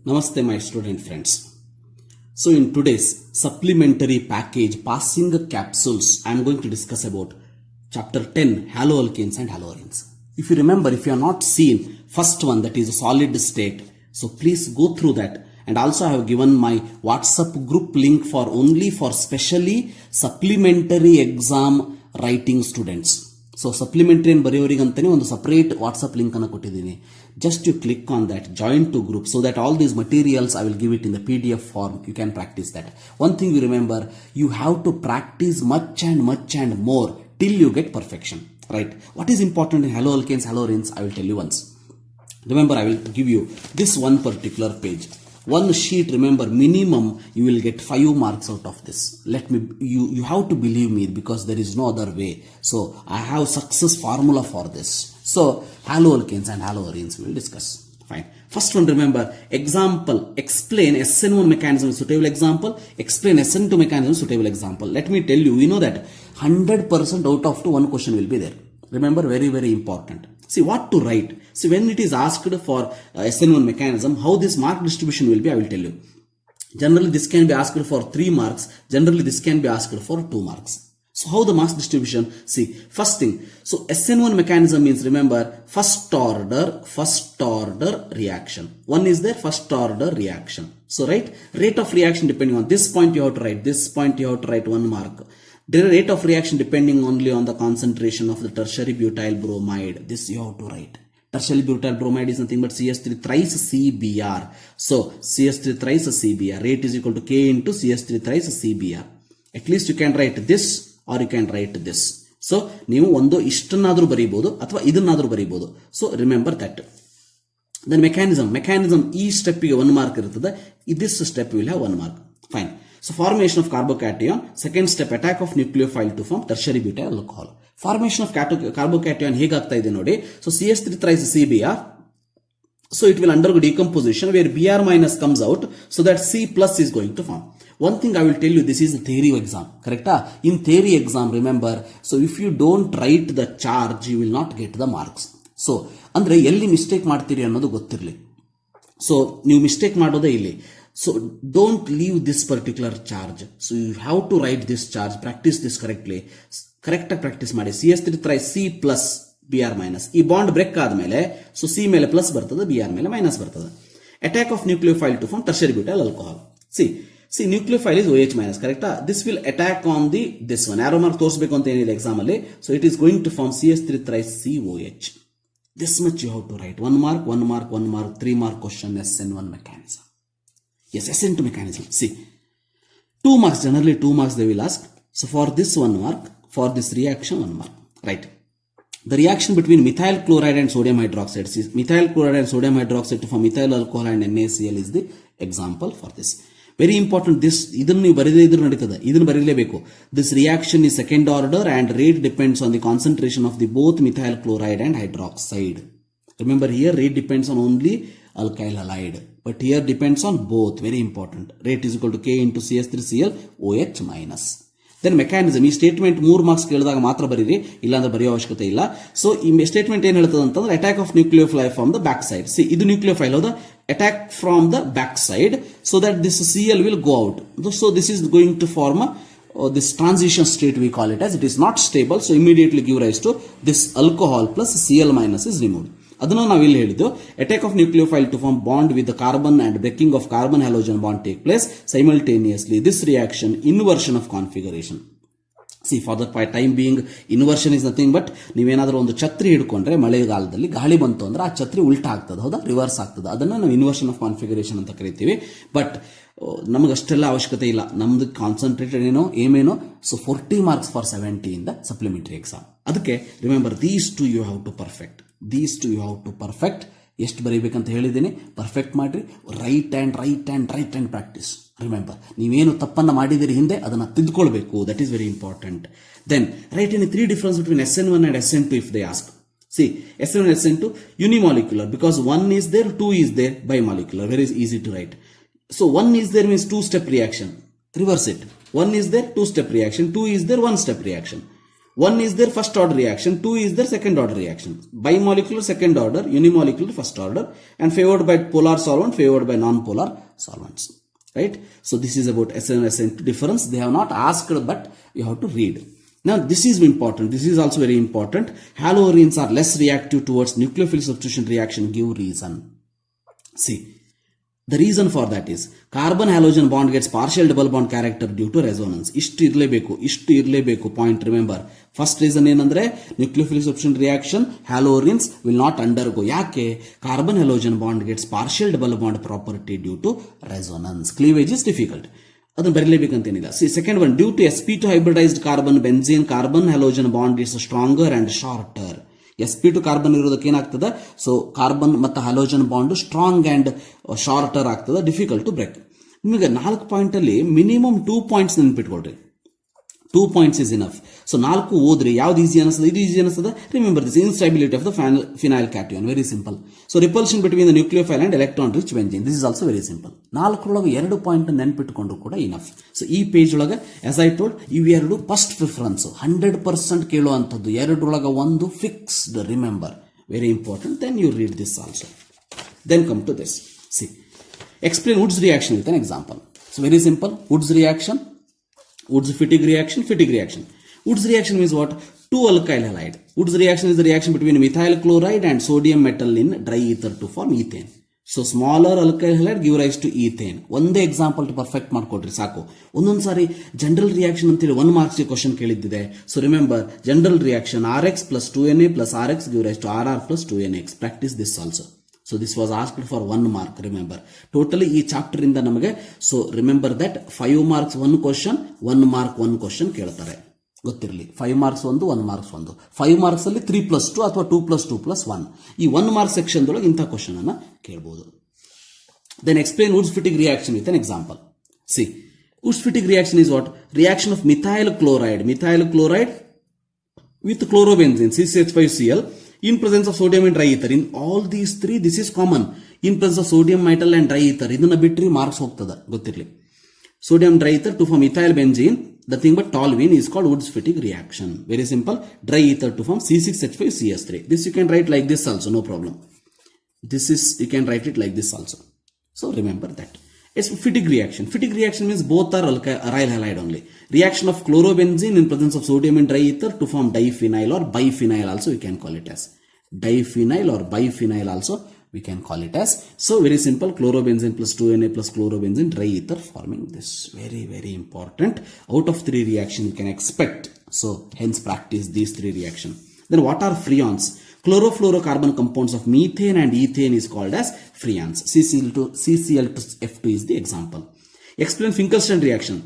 Namaste my student friends. So in today's supplementary package passing capsules I am going to discuss about chapter 10 haloalkanes and haloarenes. If you remember, if you have not seen first one, that is a solid state, so please go through that. And also I have given my WhatsApp group link for only for specially supplementary exam writing students. So supplementary and ಬರೆಯೋರಿಗಂತಾನೆ ಒಂದು separate WhatsApp link ಅನ್ನು ಕೊಟ್ಟಿದ್ದೀನಿ. Just you click on that, join to group, so that all these materials I will give it in the PDF form. You can practice that. One thing you remember, you have to practice much and more till you get perfection. Right? What is important in haloalkanes, haloarenes? I will tell you once. Remember, I will give you this one particular page. One sheet, remember, minimum you will get 5 marks out of this. You have to believe me, because there is no other way. So I have success formula for this. So haloalkanes and haloarenes we will discuss. Fine. First one, remember, example, explain SN1 mechanism suitable example, explain SN2 mechanism suitable example. Let me tell you, we know that 100% out of 1 question will be there. Remember, very important. See what to write. See, when it is asked for SN1 mechanism, how this mark distribution will be, I will tell you. Generally, this can be asked for 3 marks. Generally, this can be asked for 2 marks. So, how the marks distribution? See, first thing. So, SN1 mechanism means, remember, first order reaction. One is there, first order reaction. So, right, rate of reaction depending on this point you have to write. This point you have to write 1 mark. The rate of reaction depending only on the concentration of the tertiary butyl bromide. This you have to write. Tertiary butyl bromide is nothing but CS3 thrice CBr. So CS3 thrice CBr. Rate is equal to K into CS3 thrice CBr. At least you can write this or you can write this. So ನೀವು ಒಂದು ಇಷ್ಟನ್ನಾದರೂ ಬರೀಬಹುದು ಅಥವಾ ಇದನ್ನಾದರೂ ಬರೀಬಹುದು. So remember that. Then mechanism ಈ step ಗೆ 1 mark ಇರುತ್ತದೆ. This step will have 1 mark. Fine. So formation of carbocation, second step attack of nucleophile to form tertiary butyl alcohol. Formation of carbocation ಹೇಗಾಗ್ತಾ ಇದೆ ನೋಡಿ. So CS3 thrice CBr. So it will undergo decomposition where Br minus comes out, so that C plus is going to form. One thing I will tell you, this is a theory exam, correct? In theory exam, remember, so if you don't write the charge, you will not get the marks. So ಅಂದ್ರೆ ಎಲ್ಲಿ mistake ಮಾಡ್ತೀರಿ ಅನ್ನೋದು ಗೊತ್ತಿರಲಿ. So ನೀವು mistake ಮಾಡೋದೇ ಇಲ್ಲಿ. So don't leave this particular charge. So you have to write this charge, practice this correctly. Correct practice ಮಾಡಿ. CS3 thrice C plus Br minus. ಈ ಬಾಂಡ್ ಬ್ರೇಕ್ ಆದ್ಮೇಲೆ ಸೊ C ಮೇಲೆ ಪ್ಲಸ್ ಬರ್ತದೆ, Br ಮೇಲೆ minus ಬರ್ತದೆ. Attack of nucleophile to form tertiary butyl alcohol. See nucleophile is OH minus, correct? This will attack on this one. Arrow mark ತೋರಿಸಬೇಕು ಅಂತ ಏನಿದೆ exam ಅಲ್ಲಿ. So it is going to form CS3 thrice COH. This much you have to write. 1 mark, 3 mark question SN1 mechanism. Yes, SN2 mechanism. See, 2 marks, generally 2 marks they will ask. So for this 1 mark, for this reaction 1 mark, right? The reaction between methyl chloride and sodium hydroxide. See, methyl chloride and sodium hydroxide to form methyl alcohol and NaCl is the example for this. Very important, this, ಇದನ್ನು ನೀವು ಬರೆದೇ ಇದ್ರೂ ನಡೀತದೆ, ಇದನ್ನು ಬರೀಲೇಬೇಕು. This reaction is second order and rate depends on the concentration of the both methyl chloride and hydroxide. Remember, here rate depends on only alkyl halide, but here depends on both. Very important. Rate is equal to K into CS3Cl OH minus. Then mechanism, ಈ statement 3 marks ಕೇಳಿದಾಗ ಮಾತ್ರ ಬರೀರಿ, ಇಲ್ಲಾಂದ್ರೆ ಬರೆಯೋ ಅವಶ್ಯಕತೆ ಇಲ್ಲ. So ಈ statement ಏನ್ ಹೇಳ್ತದೆ ಅಂತಂದ್ರೆ attack of nucleophile from the back side. C ಇದು ನ್ಯೂಕ್ಲಿಯೋಫೈಲ್ ಹೌದಾ, attack from the back side, so that this Cl will go out. So this is going to form this transition state, we call it as. It is not stable, so immediately give rise to this alcohol plus Cl minus is removed. ಅದನ್ನು ನಾವು ಇಲ್ಲಿ ಹೇಳಿದ್ದು, attack of nucleophile to form bond with the carbon and breaking of carbon halogen bond take place simultaneously. This reaction inversion of configuration. See for the time being inversion is nothing but ನೀವೇನಾದ್ರೂ ಒಂದು ಛತ್ರಿ ಹಿಡ್ಕೊಂಡ್ರೆ ಮಳೆಗಾಲದಲ್ಲಿ ಗಾಳಿ ಬಂತು ಅಂದ್ರೆ ಆ ಛತ್ರಿ ಉಲ್ಟಾ ಆಗ್ತದೆ, ಹೌದಾ, ರಿವರ್ಸ್ ಆಗ್ತದೆ. ಅದನ್ನ ನಾವು ಇನ್ವರ್ಷನ್ ಆಫ್ ಕಾನ್ಫಿಗರೇಷನ್ ಅಂತ ಕರಿತೀವಿ. ಬಟ್ ನಮಗಷ್ಟೆಲ್ಲ ಅವಶ್ಯಕತೆ ಇಲ್ಲ, ನಮ್ದು ಕಾನ್ಸಂಟ್ರೇಟೆಡ್ ಏಮೇನೋ. So 40 marks for 70 in the supplementary exam. ಅದಕ್ಕೆ remember, these two you have to perfect. ಎಷ್ಟು ಬರೀಬೇಕಂತ ಹೇಳಿದ್ದೀನಿ, ಪರ್ಫೆಕ್ಟ್ ಮಾಡ್ರಿ. Right and practice. ರಿಮೆಂಬರ್, ನೀವೇನು ತಪ್ಪನ್ನು ಮಾಡಿದಿರಿ ಹಿಂದೆ ಅದನ್ನು ತಿದ್ದುಕೊಳ್ಬೇಕು. That is very important. Then write any 3 difference between SN1 and SN2 if they ask. See, SN1 and SN2 unimolecular, because 1 is there, 2 is there, bimolecular. Very easy to write. So 1 is there means 2-step reaction. Reverse it. 1 is there, 2-step reaction. 2 is there, 1-step reaction. 1 is their first order reaction, 2 is their second order reaction. Bimolecular second order, unimolecular first order, and favored by polar solvent, favored by non-polar solvents. Right? So this is about SN2 difference. They have not asked, but you have to read. Now this is important. This is also very important. Haloarenes are less reactive towards nucleophile substitution reaction. Give reason. See. The reason for that is carbon halogen bond gets partial double bond character due to resonance. ಇಷ್ಟು ಇರಲೇಬೇಕು point remember. First reason ಏನಂದ್ರೆ nucleophilic substitution reaction haloarenes will not undergo. ಯಾಕೆ? Carbon halogen bond gets partial double bond property due to resonance. Cleavage is difficult. ಅದನ್ನು ಬರೀಲೇಬೇಕಂತೇನಿಲ್ಲ. Second one, due to sp2 hybridised carbon benzene carbon halogen bond is stronger and shorter. sp2 carbon ಇರೋದಕ್ಕೆ ಏನಾಗ್ತದೆ? So carbon ಮತ್ತು halogen bond strong and shorter ಆಗ್ತದೆ, difficult to break. ನಿಮಗೆ 4 point ಅಲ್ಲಿ minimum 2 points ನೆನ್ಪಿಟ್ಕೊಳ್ರಿ. 2 points is enough. So 4 ಓದ್ರಿ. ಯಾವ್ದು easy ಅನಿಸ್ತದೆ? ಇದು ಈಸಿ ಅನಿಸ್ತದೆ. Remember this instability of the phenyl cation, very simple. So repulsion between the nucleophile and electron rich benzene, this is also very simple. 4 2 point ನೆನ್ಪಿಟ್ಕೊಂಡ್ರು ಕೂಡ enough. So ಈ page ಒಳಗೆ as I told ಇವೆರಡು first preference 100% ಕೇಳುವಂಥದ್ದು. 2 ಒಂದು fixed, remember, very important. Then you read this also. Then come to this. C, explain Wood's reaction with an example. So very simple. Wood's reaction, Wood's Fittig reaction, Fittig reaction. Wood's reaction means what? 2 alkyl halide. Wood's reaction is the reaction between methyl chloride and sodium metal in dry ether to form ethane. So smaller alkyl halide give rise to ethane. ಒಂದೇ example to perfect ಮಾಡ್ಕೊಡ್ರಿ ಸಾಕು. ಒಂದೊಂದು ಸಾರಿ general reaction ಅಂತೇಳಿ 1 marks question ಕೇಳಿದ್ದಿದೆ. So remember, general reaction RX plus 2Na plus RX give rise to RR plus 2NX. Practice this also. So this was asked for 1 mark, remember. Totally ಈ chapter ಇಂದ ನಮಗೆ, so remember that 5 marks 1 question, 1 mark 1 question ಕೇಳ್ತಾರೆ. ಗೊತ್ತಿರಲಿ, 5 marks 1 marks 1. 5 marks ಅಲ್ಲಿ 3+2 ಅಥವಾ 2+2+1. ಈ 1 mark section ದೊಳಗೆ ಇಂಥ ಕ್ವಶನ್ ಅನ್ನ ಕೇಳಬಹುದು. Then explain Wood's Fittig reaction with an example. See, Wood's Fittig reaction is what? Reaction of methyl chloride with chlorobenzene, CCH5Cl, in presence of sodium and dry ether. In all these 3, this is common. In presence of sodium, metal and dry ether. ಇದನ್ನ ಬಿಟ್ರಿ marks ಹೋಗ್ತದ, ಗೊತ್ತಿರಲಿ. Sodium dry ether to form ethyl benzene, the thing but toluene is called Wood's Fittig reaction. Very simple. Dry ether to form C6H5CS3. This you can write like this also, no problem. You can write it like this also. So remember that. It's Fittig reaction. Fittig reaction means both are aryl halide only. Reaction of chlorobenzene in presence of sodium and dry ether to form diphenyl or biphenyl also we can call it as. Diphenyl or biphenyl also we can call it as. So very simple, chlorobenzene plus 2Na plus chlorobenzene, dry ether forming this. Very, very important. Out of 3 reactions you can expect. So hence practice these 3 reactions. Then what are freons? Chlorofluorocarbon compounds of methane and ethane is called as freons. CCl2F2 is the example. Explain Finkelstein reaction.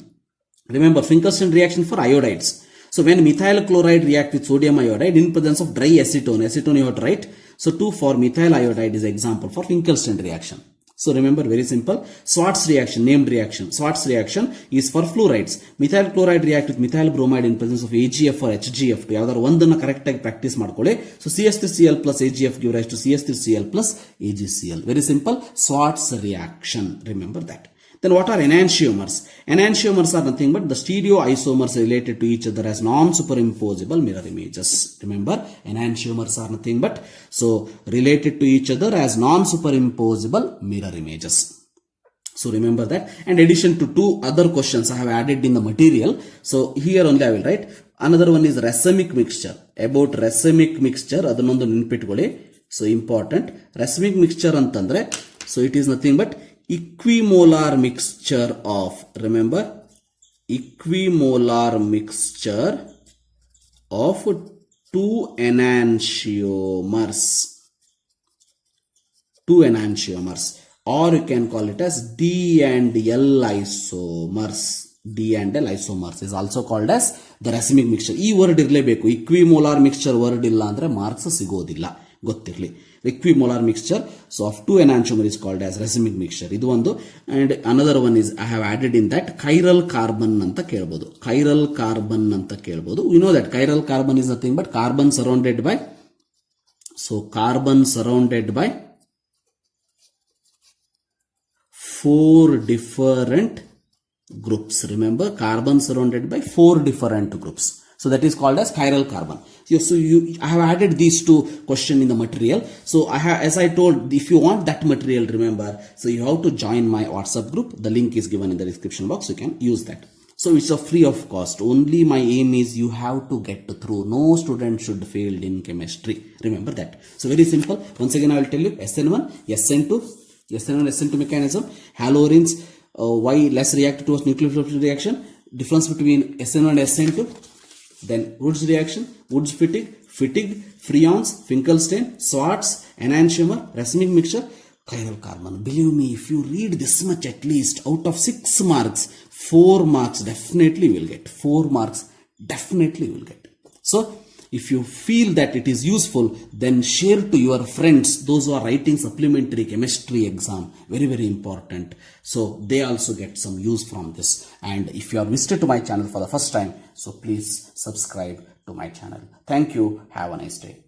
Remember Finkelstein reaction for iodides. So when methyl chloride react with sodium iodide in presence of dry acetone you have to write. So 2 for methyl iodide is example for Finkelstein reaction. So remember, very simple. Schwarz reaction, named reaction. Schwarz reaction is for fluorides. Methyl chloride react with methyl bromide in presence of AgF or HgF. ಯಾವ್ದಾದ್ರು ಒಂದನ್ನ correct ಆಗಿ practice ಮಾಡ್ಕೊಳ್ಳಿ. So CH3Cl plus AgF give rise to CH3Cl plus AgCl. Very simple. Schwarz reaction. Remember that. Then what are enantiomers? Enantiomers are nothing but the stereoisomers related to each other as non-superimposable mirror images. Remember, enantiomers are nothing but so related to each other as non-superimposable mirror images. So remember that. And addition to 2 other questions I have added in the material. So here only I will write. Another one is racemic mixture. About racemic mixture, adannondu ನೆನಪಿಟ್ಕೊಳ್ಳಿ. So important. Racemic mixture ಅಂತಂದ್ರೆ, so it is nothing but equimolar mixture of, remember, equimolar mixture of 2 enantiomers. 2 enantiomers, or you can call it as D and L isomers. D and L isomers is also called as the racemic mixture. ಈ word ಇರಲೇಬೇಕು. equimolar mixture word ಇಲ್ಲ ಅಂದ್ರೆ marks ಸಿಗೋದಿಲ್ಲ, ಗೊತ್ತಿರಲಿ. Equimolar mixture, so of 2 enantiomer is called as racemic mixture. ಇದು ಒಂದು. And another one is I have added in that chiral carbon ಅಂತ ಕೇಳಬಹುದು. Chiral carbon ಅಂತ ಕೇಳಬಹುದು. We know that chiral carbon is nothing but carbon surrounded by, so carbon surrounded by 4 different groups. Remember, carbon surrounded by 4 different groups. So that is called as chiral carbon. I have added these two questions in the material. So as I told, if you want that material, remember, so you have to join my WhatsApp group. The link is given in the description box. You can use that. So it's a free of cost. Only my aim is you have to get through. No student should fail in chemistry. Remember that. So very simple. Once again, I will tell you SN1, SN2 mechanism. Halogens, why less reactive towards nucleophilic reaction. Difference between SN1 and SN2. Then Woods reaction, Woods fatigue, Freon's, Finkelstein, Schwartz, enantiomer, racemic mixture, chiral carbon. Believe me, if you read this much at least, out of 6 marks, 4 marks definitely will get. 4 marks definitely will get. So, if you feel that it is useful, then share to your friends, those who are writing supplementary chemistry exam. Very, very important. So they also get some use from this. And if you are visited to my channel for the first time, so please subscribe to my channel. Thank you. Have a nice day.